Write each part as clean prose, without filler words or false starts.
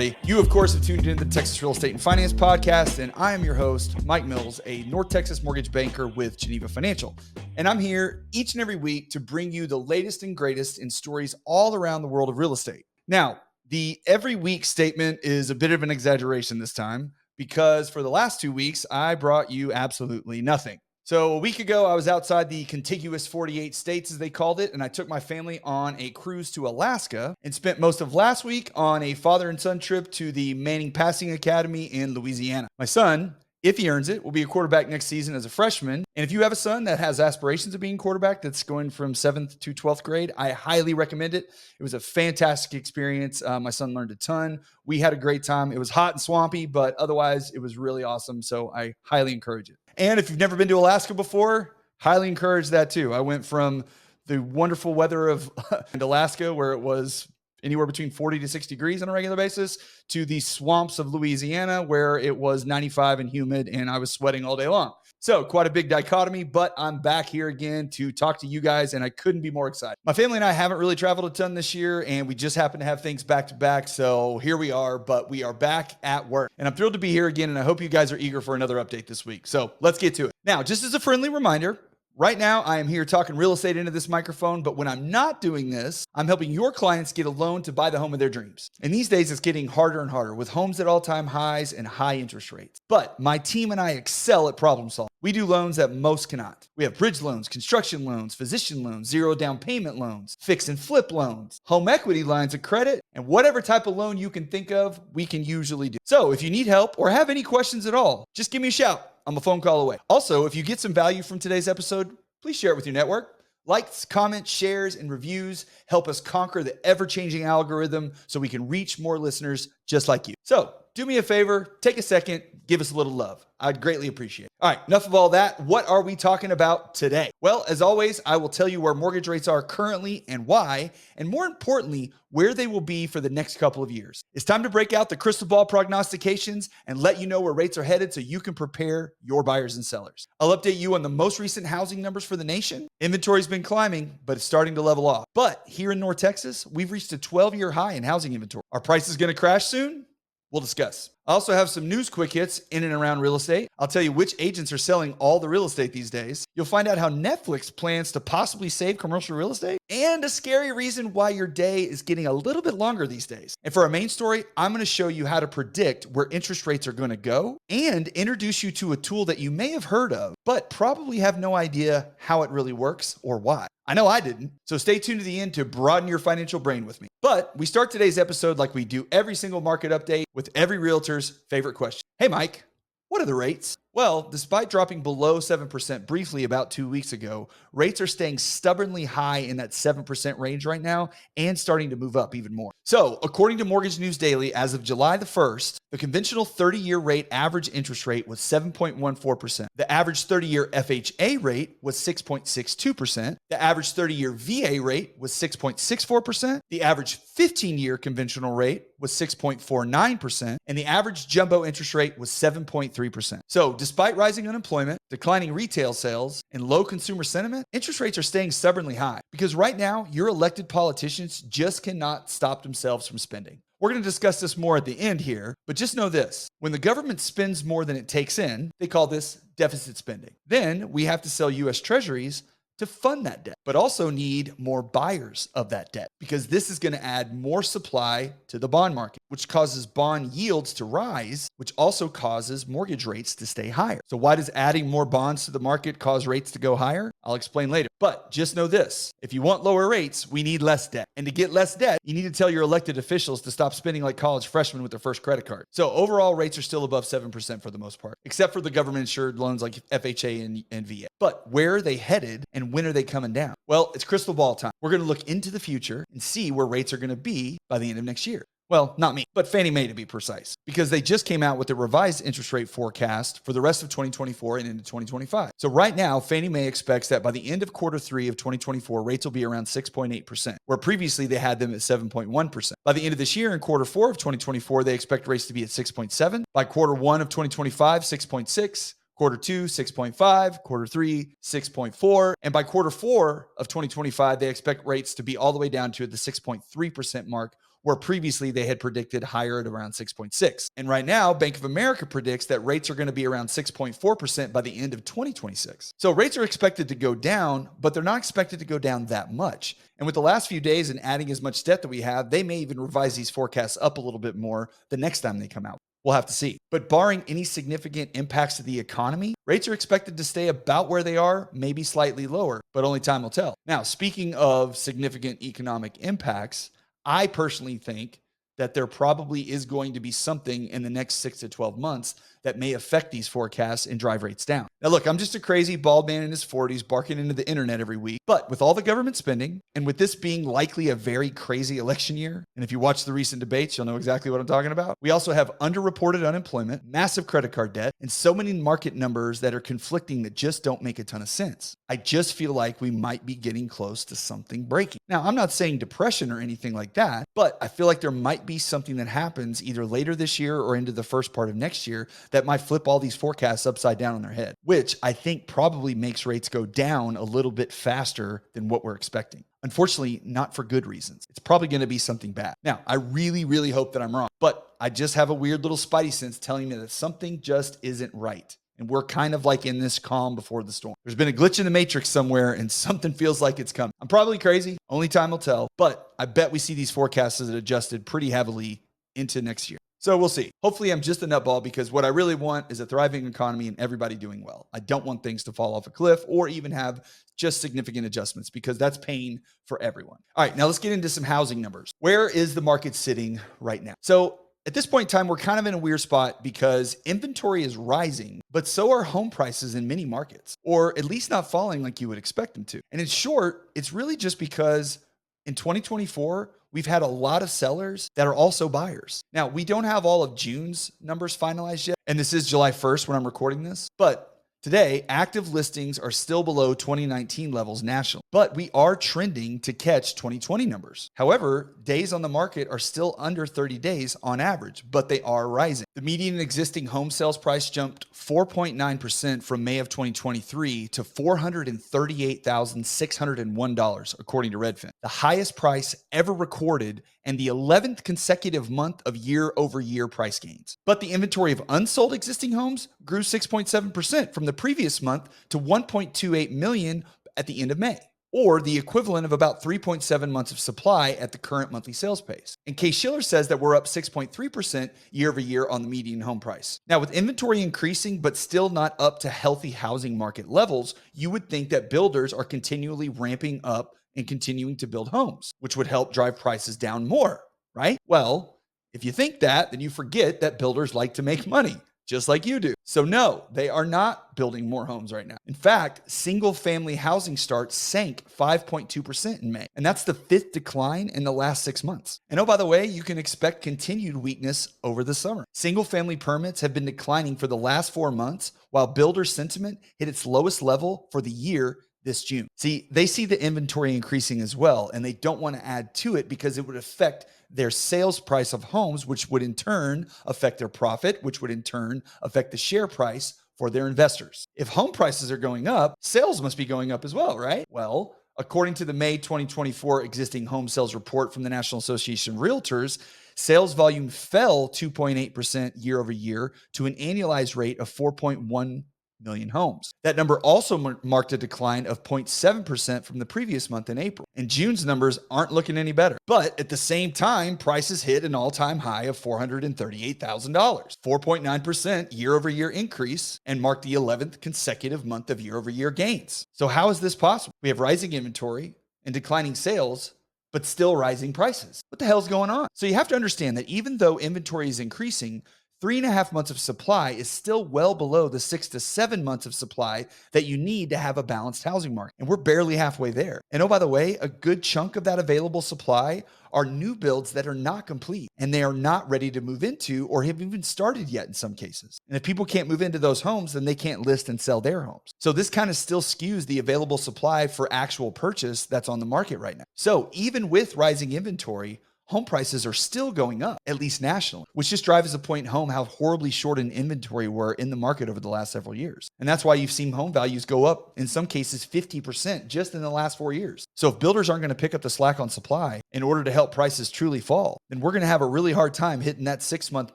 everybody. You, of course, have tuned into the Texas Real Estate and Finance Podcast, and I am your host, Mike Mills, a North Texas mortgage banker with Geneva Financial. And I'm here each and every week to bring you the latest and greatest in stories all around the world of real estate. Now, the every week statement is a bit of an exaggeration this time because for the last 2 weeks, I brought you absolutely nothing. So a week ago, I was outside the contiguous 48 states, as they called it, and I took my family on a cruise to Alaska and spent most of last week on a father and son trip to the Manning Passing Academy in Louisiana. My son, if he earns it, will be a quarterback next season as a freshman. And if you have a son that has aspirations of being quarterback that's going from 7th to 12th grade, I highly recommend it. It was a fantastic experience. My son learned a ton. We had a great time. It was hot and swampy, but otherwise it was really awesome. So I highly encourage it. And if you've never been to Alaska before, highly encourage that too. I went from the wonderful weather of Alaska, where it was anywhere between 40 to 60 degrees on a regular basis, to the swamps of Louisiana, where it was 95 and humid and I was sweating all day long. So quite a big dichotomy, but I'm back here again to talk to you guys, and I couldn't be more excited. My family and I haven't really traveled a ton this year, and we just happen to have things back to back. So here we are, but we are back at work, and I'm thrilled to be here again, and I hope you guys are eager for another update this week. So let's get to it. Now, just as a friendly reminder, right now, I am here talking real estate into this microphone, but when I'm not doing this, I'm helping your clients get a loan to buy the home of their dreams. And these days, it's getting harder and harder with homes at all-time highs and high interest rates. But my team and I excel at problem solving. We do loans that most cannot. We have bridge loans, construction loans, physician loans, zero down payment loans, fix and flip loans, home equity lines of credit, and whatever type of loan you can think of, we can usually do. So if you need help or have any questions at all, just give me a shout. I'm a phone call away. Also, if you get some value from today's episode, please share it with your network. Likes, comments, shares, and reviews help us conquer the ever-changing algorithm so we can reach more listeners just like you. So do me a favor, take a second, give us a little love. I'd greatly appreciate it. All right, enough of all that. What are we talking about today? Well, as always, I will tell you where mortgage rates are currently and why, and more importantly, where they will be for the next couple of years. It's time to break out the crystal ball prognostications and let you know where rates are headed so you can prepare your buyers and sellers. I'll update you on the most recent housing numbers for the nation. Inventory's been climbing, but it's starting to level off. But here in North Texas, we've reached a 12-year high in housing inventory. Are prices going to crash soon? We'll discuss. I also have some news quick hits in and around real estate. I'll tell you which agents are selling all the real estate these days. You'll find out how Netflix plans to possibly save commercial real estate and a scary reason why your day is getting a little bit longer these days. And for our main story, I'm going to show you how to predict where interest rates are going to go and introduce you to a tool that you may have heard of, but probably have no idea how it really works or why. I know I didn't. So stay tuned to the end to broaden your financial brain with me. But we start today's episode like we do every single market update with every realtor's favorite question. Hey, Mike, what are the rates? Well, despite dropping below 7% briefly about 2 weeks ago, rates are staying stubbornly high in that 7% range right now and starting to move up even more. So, according to Mortgage News Daily, as of July the 1st, the conventional 30-year rate average interest rate was 7.14%. The average 30-year FHA rate was 6.62%. The average 30-year VA rate was 6.64%. The average 15-year conventional rate was 6.49%. And the average jumbo interest rate was 7.3%. So, despite rising unemployment, declining retail sales, and low consumer sentiment, interest rates are staying stubbornly high because right now, your elected politicians just cannot stop themselves from spending. We're going to discuss this more at the end here, but just know this. When the government spends more than it takes in, they call this deficit spending. Then we have to sell U.S. Treasuries to fund that debt, but also need more buyers of that debt because this is going to add more supply to the bond market, which causes bond yields to rise, which also causes mortgage rates to stay higher. So why does adding more bonds to the market cause rates to go higher? I'll explain later. But just know this, if you want lower rates, we need less debt. And to get less debt, you need to tell your elected officials to stop spending like college freshmen with their first credit card. So overall rates are still above 7% for the most part, except for the government insured loans like FHA and VA. But where are they headed and when are they coming down? Well, it's crystal ball time. We're going to look into the future and see where rates are going to be by the end of next year. Well, not me, but Fannie Mae to be precise, because they just came out with a revised interest rate forecast for the rest of 2024 and into 2025. So right now, Fannie Mae expects that by the end of quarter 3 of 2024, rates will be around 6.8%, where previously they had them at 7.1%. By the end of this year, in quarter 4 of 2024, they expect rates to be at 6.7. By quarter 1 of 2025, 6.6. Quarter 2, 6.5, quarter 3, 6.4. And by quarter 4 of 2025, they expect rates to be all the way down to the 6.3% mark, where previously they had predicted higher at around 6.6. And right now, Bank of America predicts that rates are going to be around 6.4% by the end of 2026. So rates are expected to go down, but they're not expected to go down that much. And with the last few days and adding as much debt that we have, they may even revise these forecasts up a little bit more the next time they come out. We'll have to see. But barring any significant impacts to the economy, rates are expected to stay about where they are, maybe slightly lower, but only time will tell. Now, speaking of significant economic impacts, I personally think that there probably is going to be something in the next 6 to 12 months that may affect these forecasts and drive rates down. Now, look, I'm just a crazy bald man in his 40s barking into the internet every week. But with all the government spending, and with this being likely a very crazy election year, and if you watch the recent debates, you'll know exactly what I'm talking about. We also have underreported unemployment, massive credit card debt, and so many market numbers that are conflicting that just don't make a ton of sense. I just feel like we might be getting close to something breaking. Now, I'm not saying depression or anything like that, but I feel like there might be something that happens either later this year or into the first part of next year that might flip all these forecasts upside down on their head, which I think probably makes rates go down a little bit faster than what we're expecting. Unfortunately, not for good reasons. It's probably going to be something bad. Now, I really, really hope that I'm wrong, but I just have a weird little spidey sense telling me that something just isn't right. And we're kind of like in this calm before the storm. There's been a glitch in the matrix somewhere and something feels like it's coming. I'm probably crazy. Only time will tell. But I bet we see these forecasts that adjusted pretty heavily into next year. So we'll see. Hopefully I'm just a nutball, because what I really want is a thriving economy and everybody doing well. I don't want things to fall off a cliff or even have just significant adjustments, because that's pain for everyone. All right, now let's get into some housing numbers. Where is the market sitting right now? So at this point in time, we're kind of in a weird spot because inventory is rising, but so are home prices in many markets, or at least not falling like you would expect them to. And in short, it's really just because in 2024, we've had a lot of sellers that are also buyers. Now, we don't have all of June's numbers finalized yet, and this is July 1st when I'm recording this, but today, active listings are still below 2019 levels nationally, but we are trending to catch 2020 numbers. However, days on the market are still under 30 days on average, but they are rising. The median existing home sales price jumped 4.9% from May of 2023 to $438,601, according to Redfin, the highest price ever recorded and the 11th consecutive month of year-over-year price gains. But the inventory of unsold existing homes grew 6.7% from the previous month to 1.28 million at the end of May, or the equivalent of about 3.7 months of supply at the current monthly sales pace. And Case-Shiller says that we're up 6.3% year over year on the median home price. Now, with inventory increasing but still not up to healthy housing market levels, you would think that builders are continually ramping up and continuing to build homes, which would help drive prices down more, right? Well, if you think that, then you forget that builders like to make money, just like you do. So no, they are not building more homes right now. In fact, single-family housing starts sank 5.2% in May, and that's the 5th decline in the last 6 months. And oh, by the way, you can expect continued weakness over the summer. Single-family permits have been declining for the last 4 months, while builder sentiment hit its lowest level for the year this June. See, they see the inventory increasing as well, and they don't want to add to it because it would affect their sales price of homes, which would in turn affect their profit, which would in turn affect the share price for their investors. If home prices are going up, sales must be going up as well, right? Well, according to the May 2024 existing home sales report from the National Association of Realtors, sales volume fell 2.8% year over year to an annualized rate of 4.1 million homes. That number also marked a decline of 0.7% from the previous month in April. And June's numbers aren't looking any better. But at the same time, prices hit an all-time high of $438,000, 4.9% year-over-year increase, and marked the 11th consecutive month of year-over-year gains. So how is this possible? We have rising inventory and declining sales, but still rising prices. What the hell's going on? So you have to understand that even though inventory is increasing, 3.5 months of supply is still well below the 6 to 7 months of supply that you need to have a balanced housing market. And we're barely halfway there. And oh, by the way, a good chunk of that available supply are new builds that are not complete and they are not ready to move into or have even started yet in some cases. And if people can't move into those homes, then they can't list and sell their homes. So this kind of still skews the available supply for actual purchase that's on the market right now. So even with rising inventory, home prices are still going up, at least nationally, which just drives the point home how horribly short in inventory we're in the market over the last several years. And that's why you've seen home values go up, in some cases, 50% just in the last 4 years. So if builders aren't going to pick up the slack on supply in order to help prices truly fall, then we're going to have a really hard time hitting that 6-month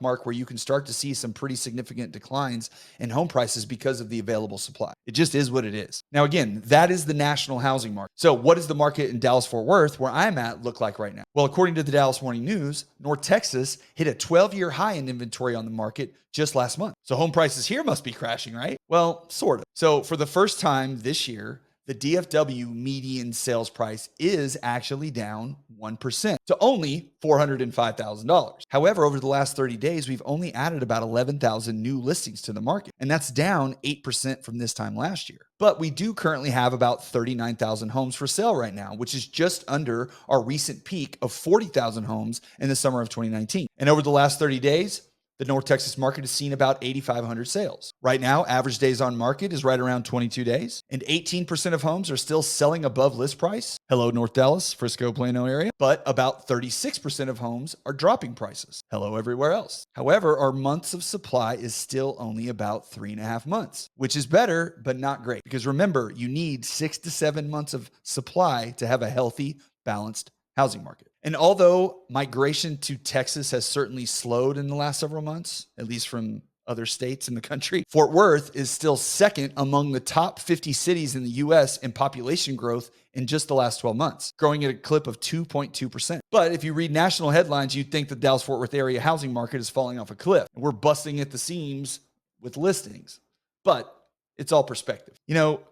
mark where you can start to see some pretty significant declines in home prices because of the available supply. It just is what it is. Now, again, that is the national housing market. So what does the market in Dallas-Fort Worth, where I'm at, look like right now? Well, according to the Dallas Morning News, North Texas hit a 12-year high in inventory on the market just last month. So home prices here must be crashing, right? Well, sort of. So for the first time this year, the DFW median sales price is actually down 1% to only $405,000. However, over the last 30 days, we've only added about 11,000 new listings to the market, and that's down 8% from this time last year. But we do currently have about 39,000 homes for sale right now, which is just under our recent peak of 40,000 homes in the summer of 2019. And over the last 30 days, the North Texas market has seen about 8,500 sales. Right now, average days on market is right around 22 days, and 18% of homes are still selling above list price. Hello, North Dallas, Frisco, Plano area. But about 36% of homes are dropping prices. Hello, everywhere else. However, our months of supply is still only about 3.5 months, which is better, but not great. Because remember, you need 6 to 7 months of supply to have a healthy, balanced housing market. And although migration to Texas has certainly slowed in the last several months, at least from other states in the country, Fort Worth is still second among the top 50 cities in the U.S. in population growth in just the last 12 months, growing at a clip of 2.2%. But if you read national headlines, you'd think the Dallas-Fort Worth area housing market is falling off a cliff. We're busting at the seams with listings. But it's all perspective.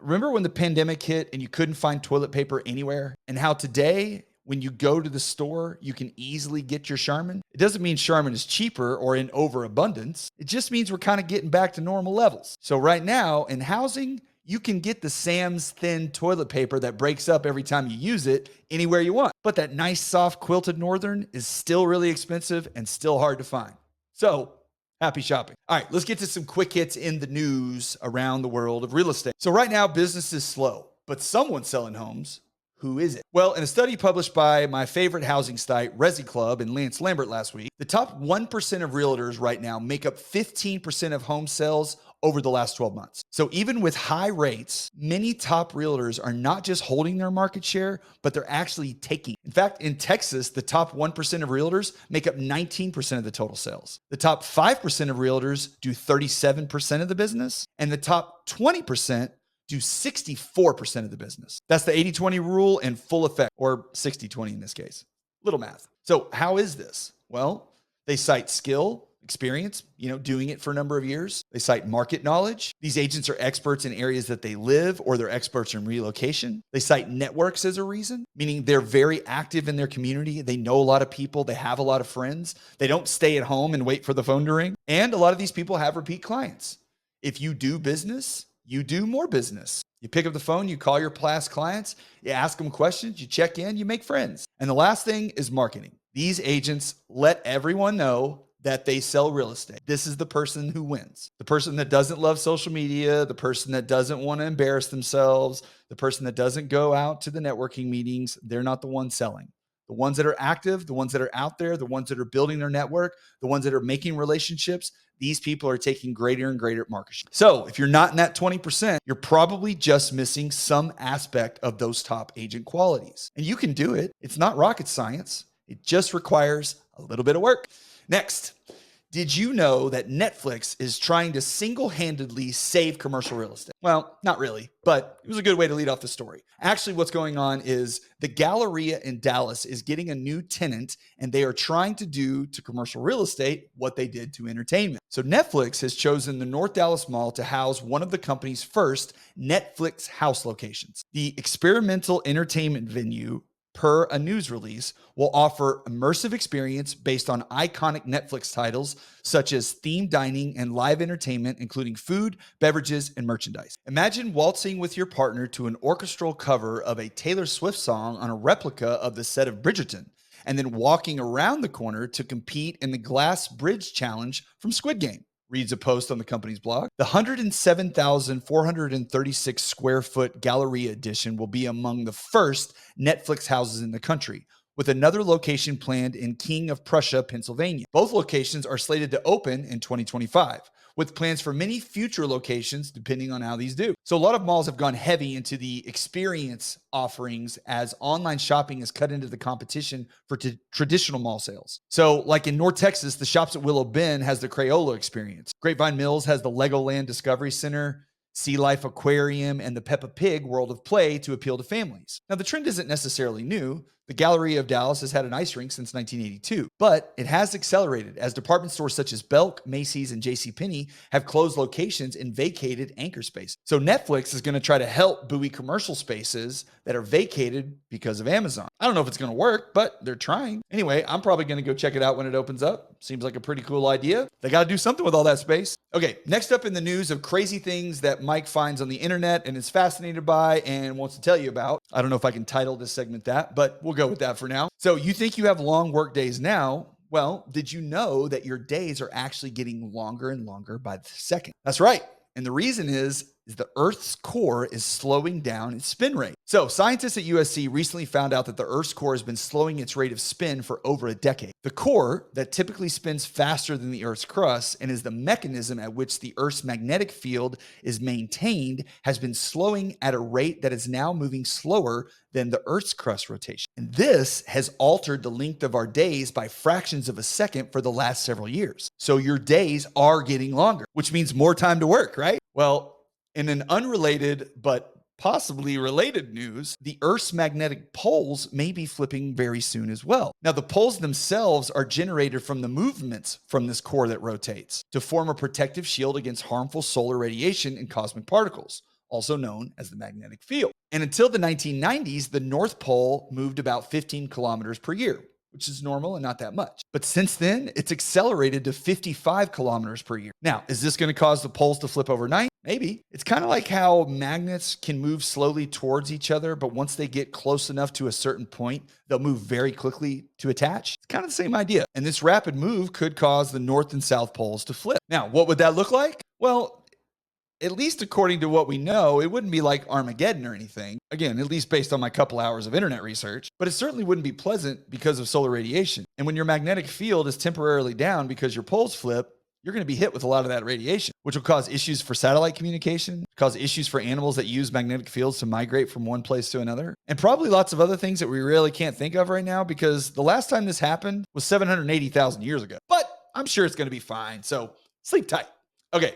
Remember when the pandemic hit and you couldn't find toilet paper anywhere? And how today, when you go to the store, you can easily get your Charmin? It doesn't mean Charmin is cheaper or in overabundance. It just means we're kind of getting back to normal levels. So right now in housing, you can get the Sam's thin toilet paper that breaks up every time you use it anywhere you want. But that nice soft quilted Northern is still really expensive and still hard to find. So happy shopping. All right, let's get to some quick hits in the news around the world of real estate. So right now, business is slow, but someone's selling homes. Who is it? Well, in a study published by my favorite housing site, Resi Club, and Lance Lambert last week, the top 1% of realtors right now make up 15% of home sales over the last 12 months. So even with high rates, many top realtors are not just holding their market share, but they're actually taking. In fact, in Texas, the top 1% of realtors make up 19% of the total sales. The top 5% of realtors do 37% of the business, and the top 20% do 64% of the business. That's the 80-20 rule in full effect, or 60-20 in this case. Little math. So how is this? Well, they cite skill, experience, doing it for a number of years. They cite market knowledge. These agents are experts in areas that they live, or they're experts in relocation. They cite networks as a reason, meaning they're very active in their community. They know a lot of people. They have a lot of friends. They don't stay at home and wait for the phone to ring. And a lot of these people have repeat clients. If you do business, you do more business. You pick up the phone, you call your past clients, you ask them questions, you check in, you make friends. And the last thing is marketing. These agents let everyone know that they sell real estate. This is the person who wins. The person that doesn't love social media, the person that doesn't want to embarrass themselves, the person that doesn't go out to the networking meetings, they're not the ones selling. The ones that are active, the ones that are out there, the ones that are building their network, the ones that are making relationships, these people are taking greater and greater market share. So if you're not in that 20%, you're probably just missing some aspect of those top agent qualities. And you can do it. It's not rocket science. It just requires a little bit of work. Next, did you know that Netflix is trying to single-handedly save commercial real estate? Well, not really, but it was a good way to lead off the story. Actually, what's going on is the Galleria in Dallas is getting a new tenant, and they are trying to do to commercial real estate what they did to entertainment. So Netflix has chosen the North Dallas Mall to house one of the company's first Netflix house locations. The experimental entertainment venue, per a news release, will offer immersive experience based on iconic Netflix titles such as themed dining and live entertainment, including food, beverages, and merchandise. Imagine waltzing with your partner to an orchestral cover of a Taylor Swift song on a replica of the set of Bridgerton, and then walking around the corner to compete in the Glass Bridge Challenge from Squid Game, reads a post on the company's blog. The 107,436 square foot Galleria edition will be among the first Netflix houses in the country, with another location planned in King of Prussia, Pennsylvania. Both locations are slated to open in 2025, with plans for many future locations depending on how these do. So a lot of malls have gone heavy into the experience offerings as online shopping has cut into the competition for traditional mall sales. So like in North Texas, the Shops at Willow Bend has the Crayola experience. Grapevine Mills has the Legoland Discovery Center, Sea Life Aquarium, and the Peppa Pig World of Play to appeal to families. Now, the trend isn't necessarily new. The Galleria of Dallas has had an ice rink since 1982, but it has accelerated as department stores such as Belk, Macy's, and JCPenney have closed locations and vacated anchor space. So Netflix is going to try to help buoy commercial spaces that are vacated because of Amazon. I don't know if it's going to work, but they're trying. Anyway, I'm probably going to go check it out when it opens up. Seems like a pretty cool idea. They got to do something with all that space. Okay, next up in the news of crazy things that Mike finds on the internet and is fascinated by and wants to tell you about. I don't know if I can title this segment that, but we'll go with that for now. So you think you have long work days now? Well, did you know that your days are actually getting longer and longer by the second? That's right. And the reason is the Earth's core is slowing down its spin rate. So scientists at USC recently found out that the Earth's core has been slowing its rate of spin for over a decade. The core, that typically spins faster than the Earth's crust and is the mechanism at which the Earth's magnetic field is maintained, has been slowing at a rate that is now moving slower than the Earth's crust rotation. And this has altered the length of our days by fractions of a second for the last several years. So your days are getting longer, which means more time to work, right? Well, in an unrelated but possibly related news, the Earth's magnetic poles may be flipping very soon as well. Now, the poles themselves are generated from the movements from this core that rotates to form a protective shield against harmful solar radiation and cosmic particles, also known as the magnetic field. And until the 1990s, the North Pole moved about 15 kilometers per year, which is normal and not that much. But since then, it's accelerated to 55 kilometers per year. Now, is this going to cause the poles to flip overnight? Maybe. It's kind of like how magnets can move slowly towards each other, but once they get close enough to a certain point, they'll move very quickly to attach. It's kind of the same idea. And this rapid move could cause the North and South poles to flip. Now, what would that look like? Well, at least according to what we know, it wouldn't be like Armageddon or anything. Again, at least based on my couple hours of internet research, but it certainly wouldn't be pleasant because of solar radiation. And when your magnetic field is temporarily down because your poles flip, you're going to be hit with a lot of that radiation, which will cause issues for satellite communication, cause issues for animals that use magnetic fields to migrate from one place to another, and probably lots of other things that we really can't think of right now because the last time this happened was 780,000 years ago. But I'm sure it's going to be fine, so sleep tight. Okay.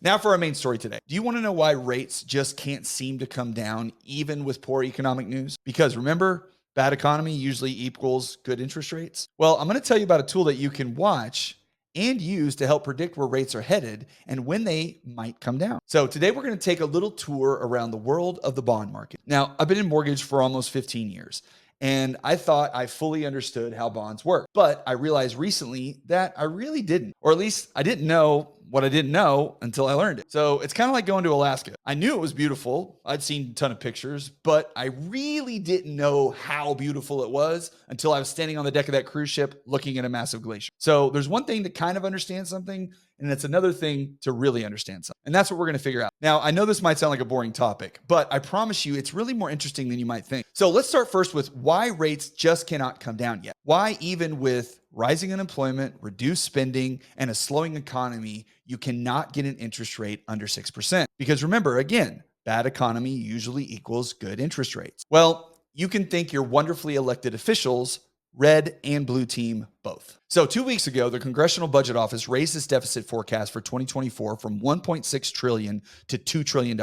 Now for our main story today. Do you want to know why rates just can't seem to come down even with poor economic news? Because remember, bad economy usually equals good interest rates. Well, I'm going to tell you about a tool that you can watch and use to help predict where rates are headed and when they might come down. So today we're going to take a little tour around the world of the bond market. Now, I've been in mortgage for almost 15 years. And I thought I fully understood how bonds work. But I realized recently that I really didn't, or at least I didn't know what I didn't know until I learned it. So it's kind of like going to Alaska. I knew it was beautiful. I'd seen a ton of pictures, but I really didn't know how beautiful it was until I was standing on the deck of that cruise ship looking at a massive glacier. So there's one thing to kind of understand something, and it's another thing to really understand something. And that's what we're going to figure out. Now, I know this might sound like a boring topic, but I promise you it's really more interesting than you might think. So let's start first with why rates just cannot come down yet. Why even with rising unemployment, reduced spending, and a slowing economy, you cannot get an interest rate under 6%. Because remember, again, bad economy usually equals good interest rates. Well, you can thank your wonderfully elected officials, red and blue team both. So 2 weeks ago, the Congressional Budget Office raised its deficit forecast for 2024 from $1.6 trillion to $2 trillion.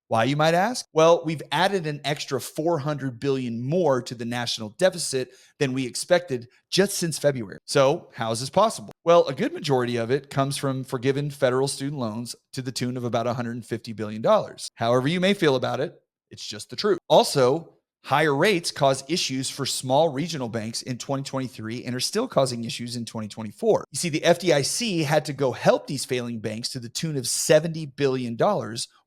Why, you might ask? Well, we've added an extra $400 billion more to the national deficit than we expected just since February. So how is this possible? Well, a good majority of it comes from forgiven federal student loans to the tune of about $150 billion. However you may feel about it, it's just the truth. Also, higher rates cause issues for small regional banks in 2023 and are still causing issues in 2024. You see, the FDIC had to go help these failing banks to the tune of $70 billion,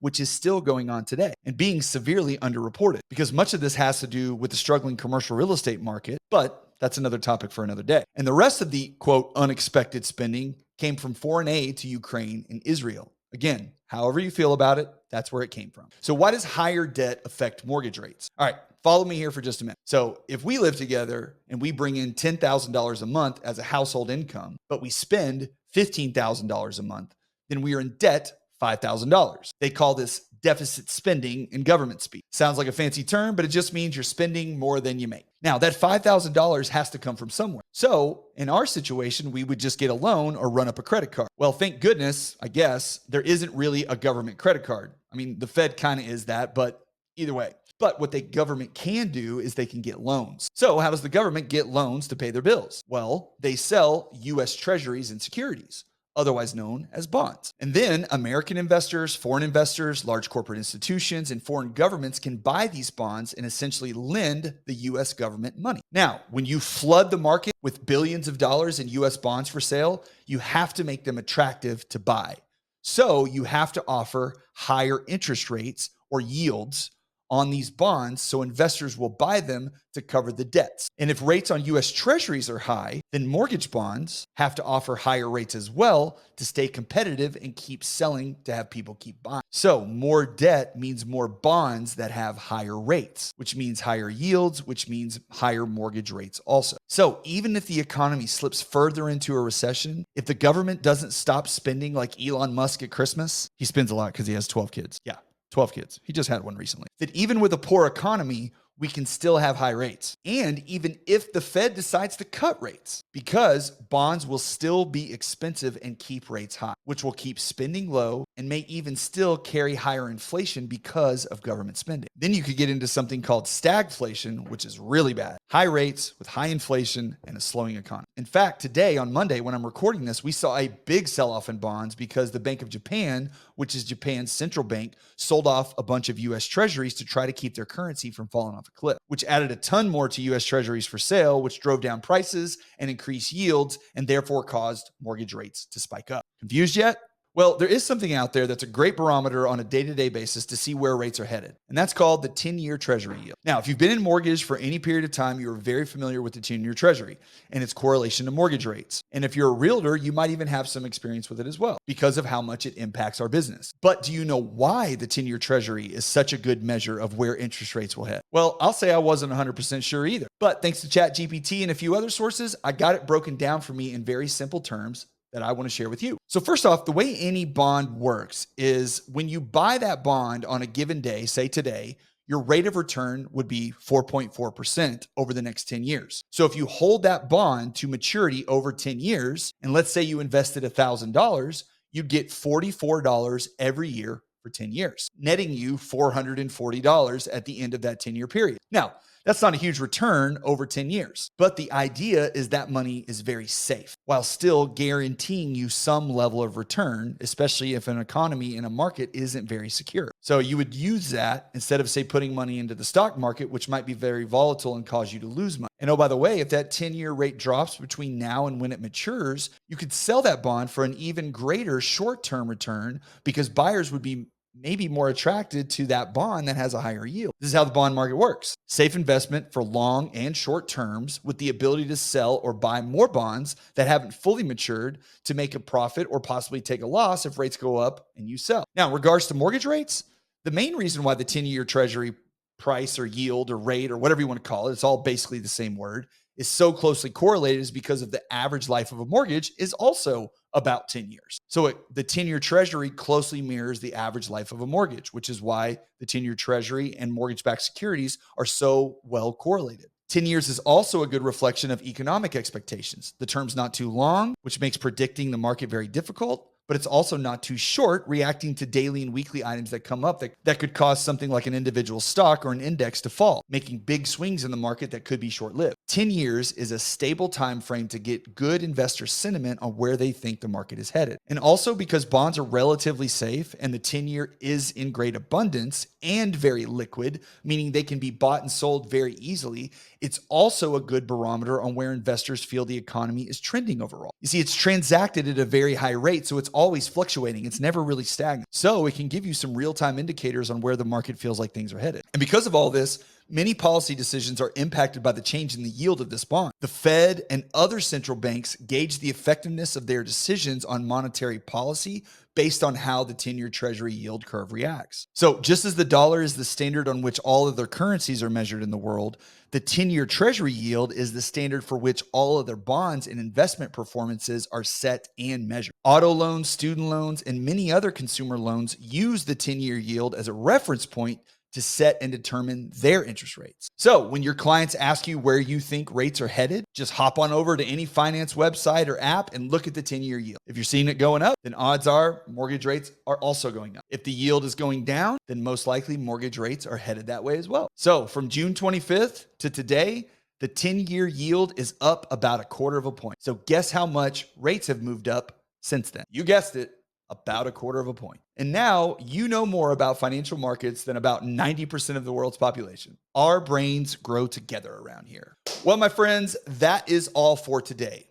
which is still going on today and being severely underreported because much of this has to do with the struggling commercial real estate market, but that's another topic for another day. And the rest of the, quote, unexpected spending came from foreign aid to Ukraine and Israel. Again, however you feel about it, that's where it came from. So why does higher debt affect mortgage rates? All right. follow me here for just a minute. So if we live together and we bring in $10,000 a month as a household income, but we spend $15,000 a month, then we are in debt $5,000. They call this deficit spending in government speak. Sounds like a fancy term, but it just means you're spending more than you make. Now, that $5,000 has to come from somewhere. So in our situation, we would just get a loan or run up a credit card. Well, thank goodness, I guess, there isn't really a government credit card. I mean, the Fed kind of is that, but either way. But what the government can do is they can get loans. So how does the government get loans to pay their bills? Well, they sell U.S. Treasuries and securities, otherwise known as bonds. And then American investors, foreign investors, large corporate institutions, and foreign governments can buy these bonds and essentially lend the U.S. government money. Now, when you flood the market with billions of dollars in U.S. bonds for sale, you have to make them attractive to buy. So you have to offer higher interest rates or yields on these bonds so investors will buy them to cover the debts. And if rates on US Treasuries are high, then mortgage bonds have to offer higher rates as well to stay competitive and keep selling to have people keep buying. So more debt means more bonds that have higher rates, which means higher yields, which means higher mortgage rates also. So even if the economy slips further into a recession, if the government doesn't stop spending like Elon Musk at Christmas, he spends a lot because he has 12 kids. Yeah. 12 kids. He just had one recently. That even with a poor economy, we can still have high rates. And even if the Fed decides to cut rates, because bonds will still be expensive and keep rates high, which will keep spending low and may even still carry higher inflation because of government spending. Then you could get into something called stagflation, which is really bad. High rates with high inflation and a slowing economy. In fact, today on Monday, when I'm recording this, we saw a big sell-off in bonds because the Bank of Japan, which is Japan's central bank, sold off a bunch of US Treasuries to try to keep their currency from falling off a cliff, which added a ton more to US Treasuries for sale, which drove down prices and increased yields and therefore caused mortgage rates to spike up. Confused yet? Well, there is something out there that's a great barometer on a day-to-day basis to see where rates are headed, and that's called the 10-year Treasury yield. Now, if you've been in mortgage for any period of time, you're very familiar with the 10-year Treasury and its correlation to mortgage rates. And if you're a realtor, you might even have some experience with it as well because of how much it impacts our business. But do you know why the 10-year Treasury is such a good measure of where interest rates will head? Well, I'll say I wasn't 100% sure either, but thanks to ChatGPT and a few other sources, I got it broken down for me in very simple terms that I want to share with you. So first off, the way any bond works is when you buy that bond on a given day, say today, your rate of return would be 4.4% over the next 10 years. So if you hold that bond to maturity over 10 years, and let's say you invested $1,000, you'd get $44 every year for 10 years, netting you $440 at the end of that 10-year period. Now, that's not a huge return over 10 years, but the idea is that money is very safe while still guaranteeing you some level of return, especially if an economy in a market isn't very secure. So you would use that instead of, say, putting money into the stock market, which might be very volatile and cause you to lose money. And oh, by the way, if that 10-year rate drops between now and when it matures, you could sell that bond for an even greater short-term return because buyers would be maybe more attracted to that bond that has a higher yield. This is how the bond market works. Safe investment for long and short terms with the ability to sell or buy more bonds that haven't fully matured to make a profit or possibly take a loss if rates go up and you sell. Now, in regards to mortgage rates, the main reason why the 10-year Treasury price or yield or rate or whatever you want to call it, it's all basically the same word, is so closely correlated is because of the average life of a mortgage is also about 10 years. So the 10-year Treasury closely mirrors the average life of a mortgage, which is why the 10-year Treasury and mortgage-backed securities are so well correlated. 10 years is also a good reflection of economic expectations. The term's not too long, which makes predicting the market very difficult, but it's also not too short, reacting to daily and weekly items that come up that could cause something like an individual stock or an index to fall, making big swings in the market that could be short-lived. 10 years is a stable time frame to get good investor sentiment on where they think the market is headed. And also because bonds are relatively safe and the 10-year is in great abundance and very liquid, meaning they can be bought and sold very easily, it's also a good barometer on where investors feel the economy is trending overall. You see, it's transacted at a very high rate, so it's always fluctuating. It's never really stagnant. So it can give you some real-time indicators on where the market feels like things are headed. And because of all this, many policy decisions are impacted by the change in the yield of this bond. The Fed and other central banks gauge the effectiveness of their decisions on monetary policy based on how the 10-year Treasury yield curve reacts. So just as the dollar is the standard on which all other currencies are measured in the world, the 10-year Treasury yield is the standard for which all other bonds and investment performances are set and measured. Auto loans, student loans, and many other consumer loans use the 10-year yield as a reference point to set and determine their interest rates. So when your clients ask you where you think rates are headed, just hop on over to any finance website or app and look at the 10-year yield. If you're seeing it going up, then odds are mortgage rates are also going up. If the yield is going down, then most likely mortgage rates are headed that way as well. So from June 25th to today, the 10-year yield is up about a quarter of a point. So guess how much rates have moved up since then? You guessed it, about a quarter of a point. And now you know more about financial markets than about 90% of the world's population. Our brains grow together around here. Well, my friends, that is all for today.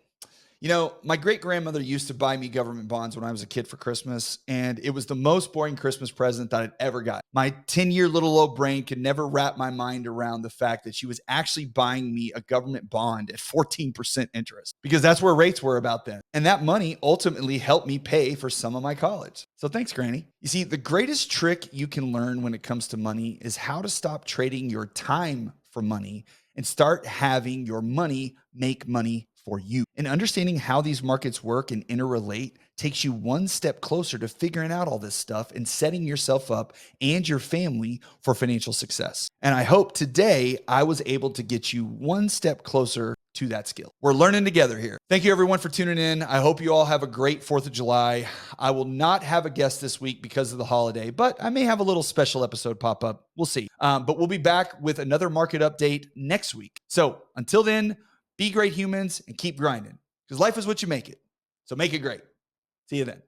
You know, my great grandmother used to buy me government bonds when I was a kid for Christmas, and it was the most boring Christmas present that I'd ever got. My 10-year little old brain could never wrap my mind around the fact that she was actually buying me a government bond at 14% interest, because that's where rates were about then. And that money ultimately helped me pay for some of my college. So thanks, Granny. You see, the greatest trick you can learn when it comes to money is how to stop trading your time for money and start having your money make money for you. And understanding how these markets work and interrelate takes you one step closer to figuring out all this stuff and setting yourself up and your family for financial success. And I hope today I was able to get you one step closer to that skill. We're learning together here. Thank you everyone for tuning in. I hope you all have a great 4th of July. I will not have a guest this week because of the holiday, but I may have a little special episode pop up. We'll see. But we'll be back with another market update next week. So until then, be great humans and keep grinding, because life is what you make it. So make it great. See you then.